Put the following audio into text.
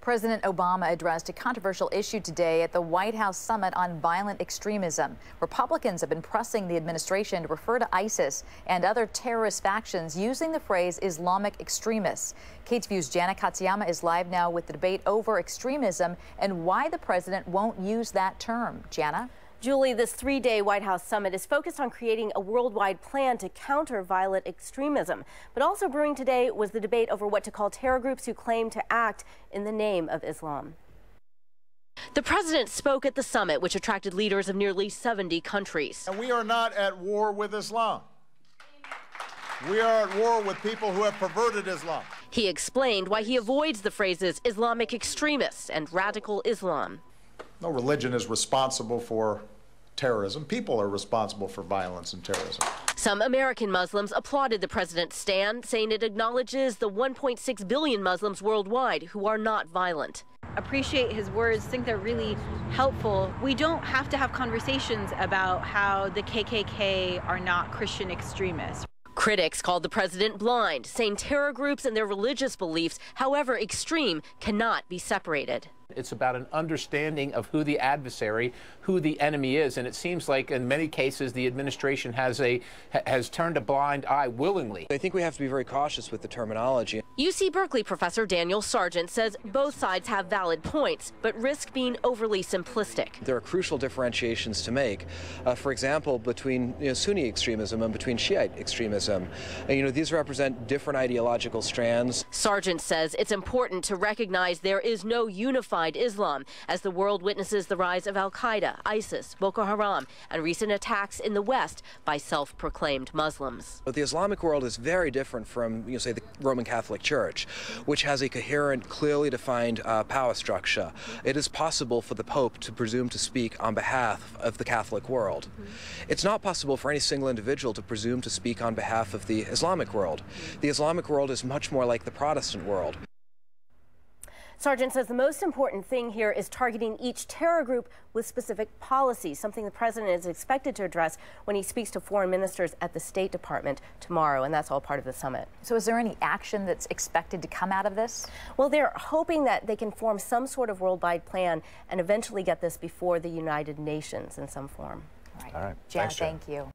President Obama addressed a controversial issue today at the White House summit on violent extremism. Republicans have been pressing the administration to refer to ISIS and other terrorist factions using the phrase Islamic extremists. Kate's View's Jana Katsuyama is live now with the debate over extremism and why the president won't use that term. Jana? Julie, this three-day White House summit is focused on creating a worldwide plan to counter violent extremism. But also brewing today was the debate over what to call terror groups who claim to act in the name of Islam. The president spoke at the summit, which attracted leaders of nearly 70 countries. And we are not at war with Islam. We are at war with people who have perverted Islam. He explained why he avoids the phrases Islamic extremists and radical Islam. No religion is responsible for terrorism. People are responsible for violence and terrorism. Some American Muslims applauded the president's stand, saying it acknowledges the 1.6 billion Muslims worldwide who are not violent. Appreciate his words, think they're really helpful. We don't have to have conversations about how the KKK are not Christian extremists. Critics called the president blind, saying terror groups and their religious beliefs, however extreme, cannot be separated. It's about an understanding of who the adversary, who the enemy is, and it seems like in many cases the administration has turned a blind eye willingly. I think we have to be very cautious with the terminology. UC Berkeley professor Daniel Sargent says both sides have valid points, but risk being overly simplistic. There are crucial differentiations to make. For example, between Sunni extremism and between Shiite extremism. These represent different ideological strands. Sargent says it's important to recognize there is no unified Islam as the world witnesses the rise of Al-Qaeda, ISIS, Boko Haram, and recent attacks in the West by self-proclaimed Muslims. But the Islamic world is very different from, say, the Roman Catholic Church, which has a coherent, clearly defined power structure. It is possible for the Pope to presume to speak on behalf of the Catholic world. It's not possible for any single individual to presume to speak on behalf of the Islamic world. The Islamic world is much more like the Protestant world. Sargent says the most important thing here is targeting each terror group with specific policies, something the president is expected to address when he speaks to foreign ministers at the State Department tomorrow, and that's all part of the summit. So is there any action that's expected to come out of this? Well, they're hoping that they can form some sort of worldwide plan and eventually get this before the United Nations in some form. All right. Jan, thank you.